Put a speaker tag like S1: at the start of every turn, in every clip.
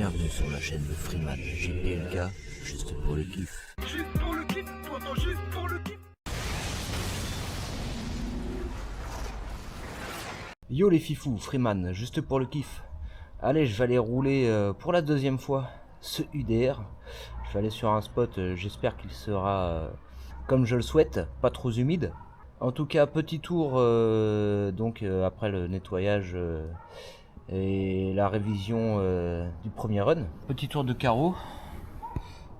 S1: Bienvenue sur la chaîne de Freeman JPLK, juste pour le kiff.
S2: Juste pour le kiff, pourtant juste pour le kiff.
S3: Yo les fifous, Freeman, juste pour le kiff. Allez, je vais aller rouler pour la deuxième fois ce UDR. Je vais aller sur un spot, j'espère qu'il sera comme je le souhaite, pas trop humide. En tout cas, petit tour après le nettoyage et la révision du premier run. Petit tour de carreau.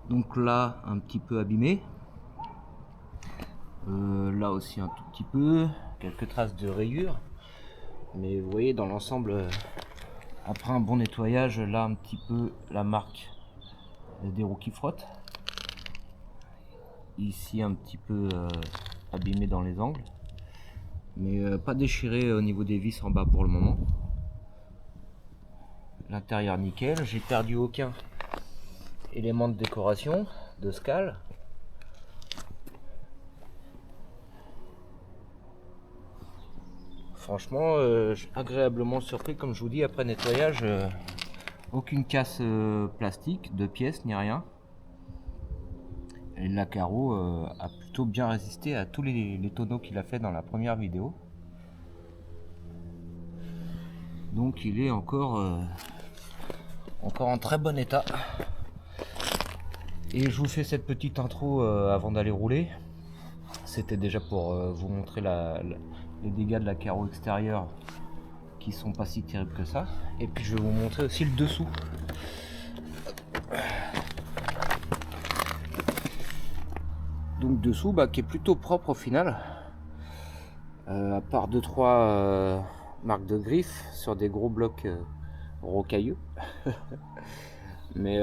S3: Donc là, un petit peu abîmé. Là aussi un tout petit peu. Quelques traces de rayures. Mais vous voyez, dans l'ensemble, après un bon nettoyage, là un petit peu la marque des roues qui frottent. Ici un petit peu abîmé dans les angles. Mais pas déchiré au niveau des vis en bas pour le moment. L'intérieur nickel. J'ai perdu aucun élément de décoration, de scale. Franchement, agréablement surpris, comme je vous dis, après nettoyage, aucune casse plastique, de pièces ni rien. Et la carreau a plutôt bien résisté à tous les tonneaux qu'il a fait dans la première vidéo. Donc il est encore en très bon état. Et je vous fais cette petite intro avant d'aller rouler. C'était déjà pour vous montrer les dégâts de la carreau extérieure qui sont pas si terribles que ça. Et puis je vais vous montrer aussi le dessous. Donc dessous qui est plutôt propre au final. À part 2-3 marques de griffes sur des gros blocs rocailleux. Mais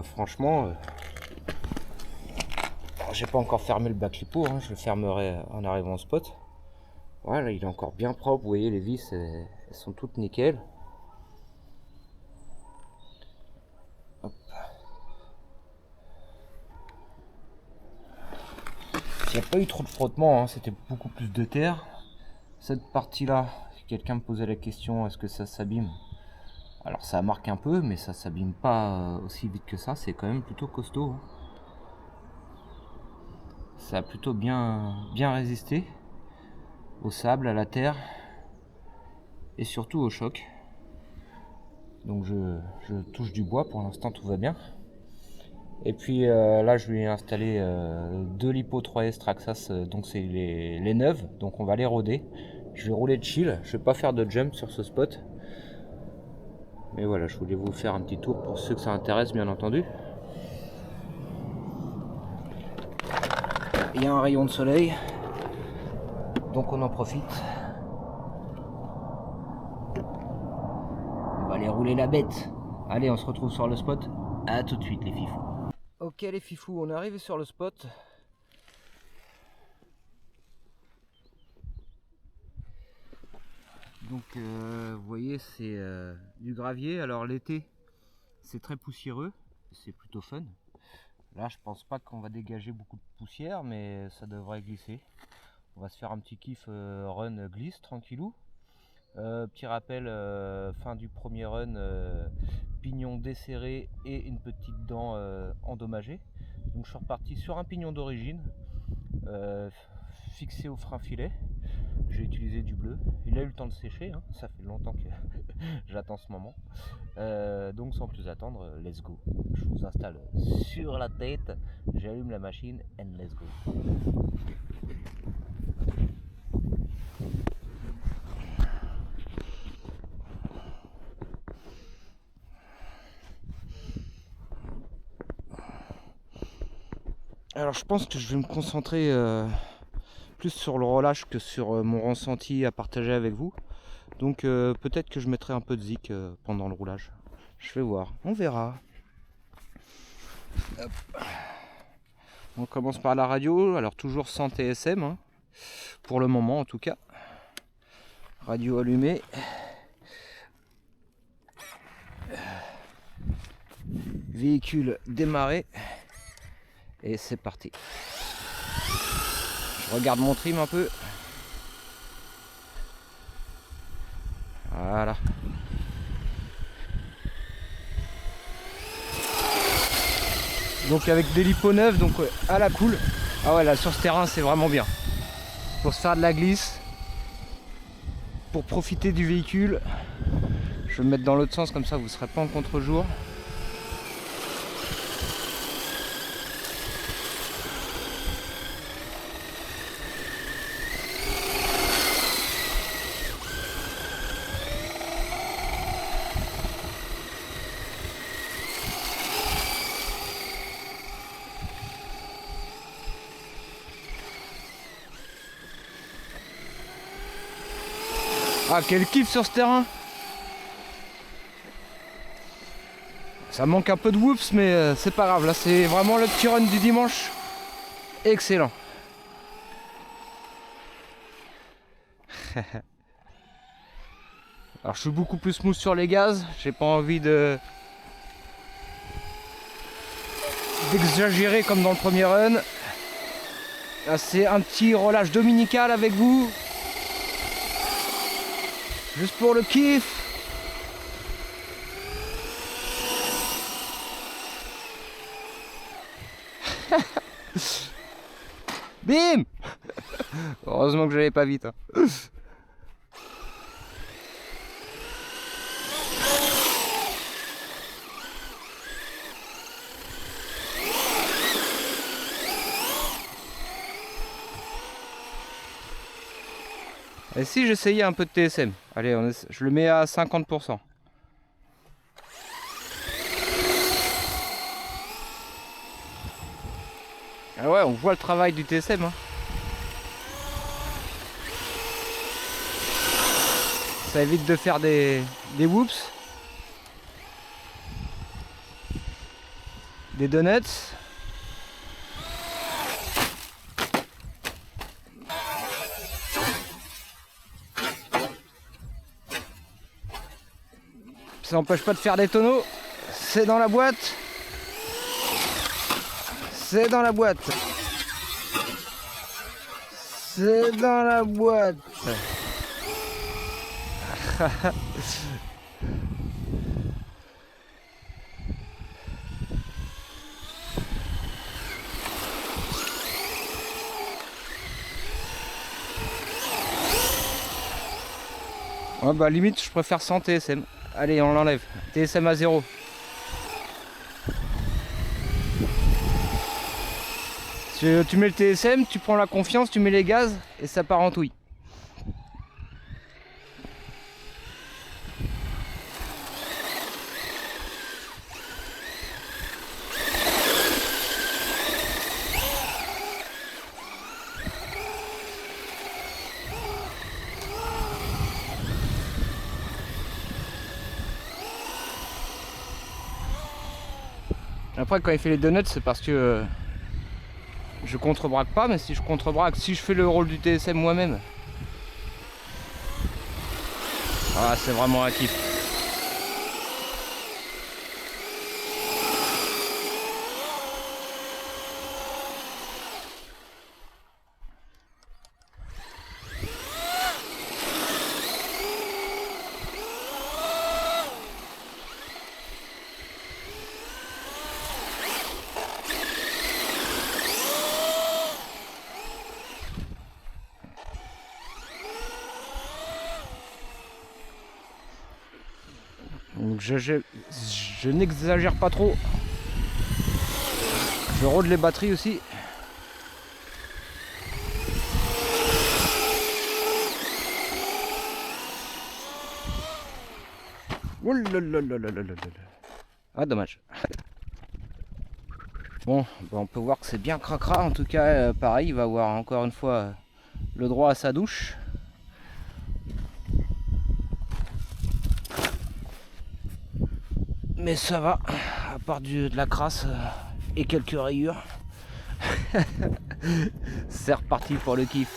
S3: franchement, j'ai pas encore fermé le backlipo, hein, je le fermerai en arrivant au spot. Voilà, il est encore bien propre, vous voyez les vis elles sont toutes nickel. Hop. Il n'y a pas eu trop de frottement, hein, c'était beaucoup plus de terre. Cette partie là, si quelqu'un me posait la question est-ce que ça s'abîme, alors ça marque un peu mais ça s'abîme pas aussi vite que ça, c'est quand même plutôt costaud, hein. Ça a plutôt bien résisté au sable, à la terre et surtout au choc. Donc je touche du bois, pour l'instant tout va bien. Et puis là je lui ai installé 2 Lipo 3S Traxxas, donc c'est les neuves, donc on va les roder. Je vais rouler de chill, je vais pas faire de jump sur ce spot. Mais voilà, je voulais vous faire un petit tour pour ceux que ça intéresse bien entendu. Il y a un rayon de soleil, donc on en profite. On va aller rouler la bête. Allez, on se retrouve sur le spot. À tout de suite les fifous. Ok les fifous, on est arrivé sur le spot. Donc vous voyez, c'est du gravier. Alors l'été, c'est très poussiéreux, c'est plutôt fun. Là, je pense pas qu'on va dégager beaucoup de poussière, mais ça devrait glisser. On va se faire un petit kiff run glisse, tranquillou. Petit rappel, fin du premier run, pignon desserré et une petite dent endommagée. Donc je suis reparti sur un pignon d'origine, fixé au frein filet. J'ai utilisé du bleu, il a eu le temps de sécher, hein. Ça fait longtemps que j'attends ce moment. Donc sans plus attendre, let's go. Je vous installe sur la tête, j'allume la machine and let's go. Alors je pense que je vais me concentrer plus sur le relâche que sur mon ressenti à partager avec vous. Donc peut-être que je mettrai un peu de zik pendant le roulage. Je vais voir, on verra. Hop. On commence par la radio, alors toujours sans TSM, hein, pour le moment en tout cas. Radio allumée. Véhicule démarré. Et c'est parti. Je regarde mon trim un peu. Voilà. Donc avec des lipots neufs, donc ouais, à la cool. Ah ouais, là sur ce terrain c'est vraiment bien. Pour se faire de la glisse, pour profiter du véhicule. Je vais me mettre dans l'autre sens, comme ça vous ne serez pas en contre-jour. Ah, quel kiff sur ce terrain! Ça manque un peu de whoops, mais c'est pas grave. Là, c'est vraiment le petit run du dimanche. Excellent. Alors, je suis beaucoup plus smooth sur les gaz. J'ai pas envie d'exagérer comme dans le premier run. Là, c'est un petit relâche dominical avec vous. Juste pour le kiff. Bim. Heureusement que j'allais pas vite. Hein. Et si j'essayais un peu de TSM? Allez, je le mets à 50%. Ah ouais, on voit le travail du TSM. Hein. Ça évite de faire des whoops. Des donuts. Ça n'empêche pas de faire des tonneaux. C'est dans la boîte. C'est dans la boîte. C'est dans la boîte. Ouais, bah limite je préfère sans TSM. Allez, on l'enlève. TSM à 0. Tu mets le TSM, tu prends la confiance, tu mets les gaz et ça part en touille. Après, quand il fait les donuts, c'est parce que je contrebraque pas, mais si je contrebraque, si je fais le rôle du TSM moi-même, ah, c'est vraiment un kiff. Donc je n'exagère pas trop. Je rôde les batteries aussi. Ah, dommage. Bon, bah on peut voir que c'est bien cracra. En tout cas, pareil, il va avoir encore une fois le droit à sa douche. Mais ça va, à part de la crasse et quelques rayures. C'est reparti pour le kiff.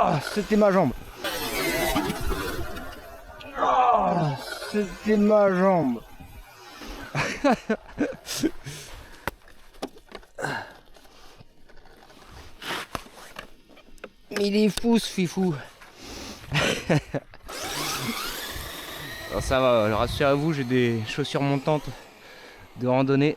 S3: Ah, c'était ma jambe. Ah, c'était ma jambe. Mais il est fou ce fifou. Alors ça va, rassurez-vous, j'ai des chaussures montantes de randonnée.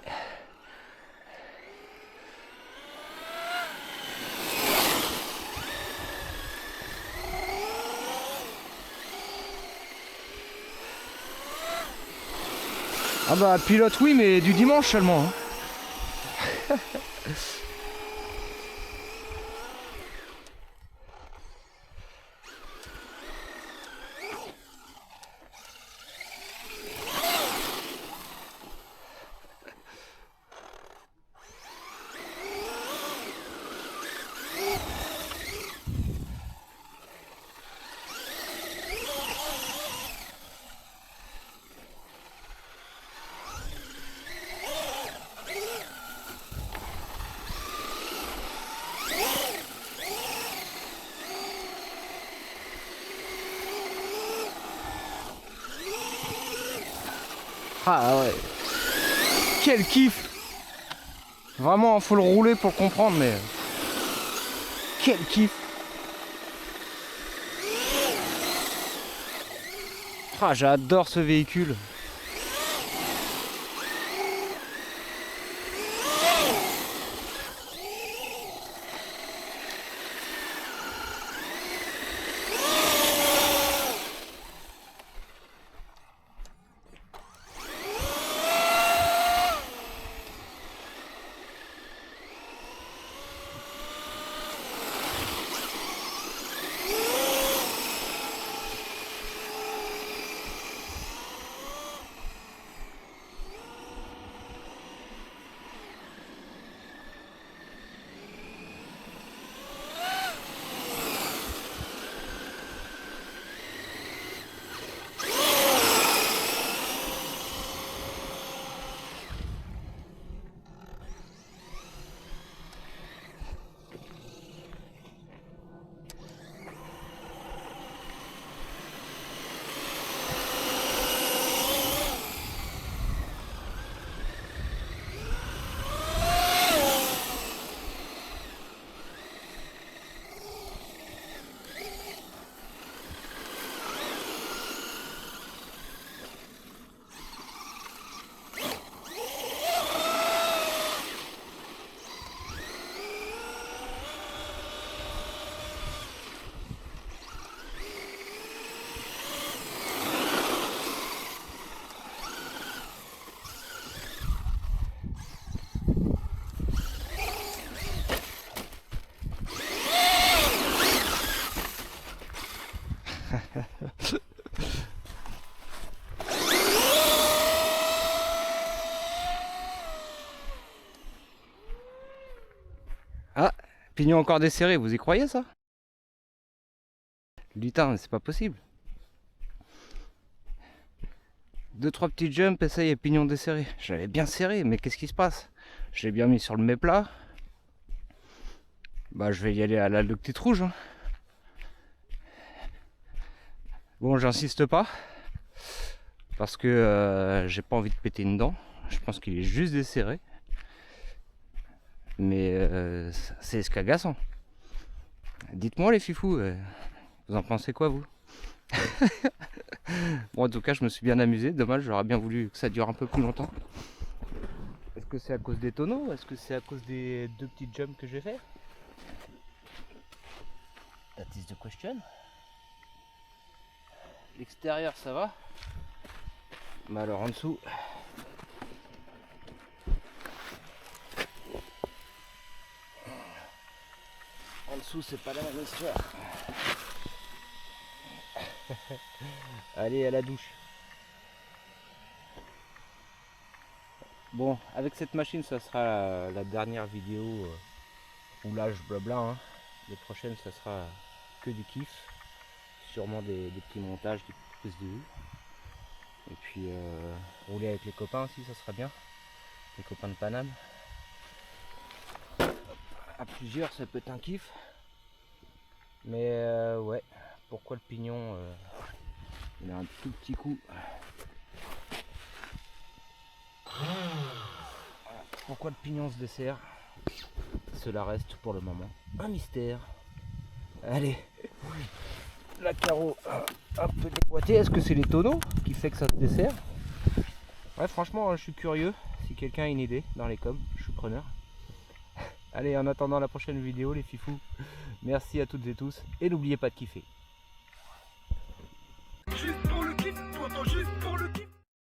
S3: Ah bah pilote oui, mais du dimanche seulement. Hein. Ah ouais. Quel kiff. Vraiment, faut le rouler pour le comprendre, mais... Quel kiff. Ah, j'adore ce véhicule. Ah, pignon encore desserré, vous y croyez ça? Lutin, c'est pas possible. 2-3 petits jumps et ça y est, pignon desserré. J'avais bien serré, mais qu'est-ce qui se passe? Je l'ai bien mis sur le méplat. Bah je vais y aller à la petite rouge. Hein. Bon, j'insiste pas. Parce que j'ai pas envie de péter une dent. Je pense qu'il est juste desserré. Mais c'est escagassant. Dites-moi les fifous, vous en pensez quoi vous? Bon, en tout cas je me suis bien amusé. Dommage, j'aurais bien voulu que ça dure un peu plus longtemps. Est-ce que c'est à cause des tonneaux? Est-ce que c'est à cause des 2 petits jumps que je vais faire? That is the question. L'extérieur ça va. Mais alors en dessous... En dessous c'est pas la même histoire. Allez à la douche. Bon, avec cette machine ça sera la dernière vidéo roulage blabla. Hein. Les prochaines ça sera que du kiff. Sûrement des petits montages, des petites prises de vue. Et puis rouler avec les copains aussi ça sera bien. Les copains de Paname. À plusieurs ça peut être un kiff. Mais ouais, pourquoi le pignon il a un tout petit coup. Voilà. Pourquoi le pignon se dessert? Cela reste pour le moment un mystère. Allez, la carreau un peu déboîtée. Est-ce que c'est les tonneaux qui fait que ça se dessert? Ouais, franchement, je suis curieux. Si quelqu'un a une idée dans les coms, je suis preneur. Allez, en attendant la prochaine vidéo, les fifous, merci à toutes et tous. Et n'oubliez pas de kiffer.
S2: Juste pour le kiff, tonton, juste pour le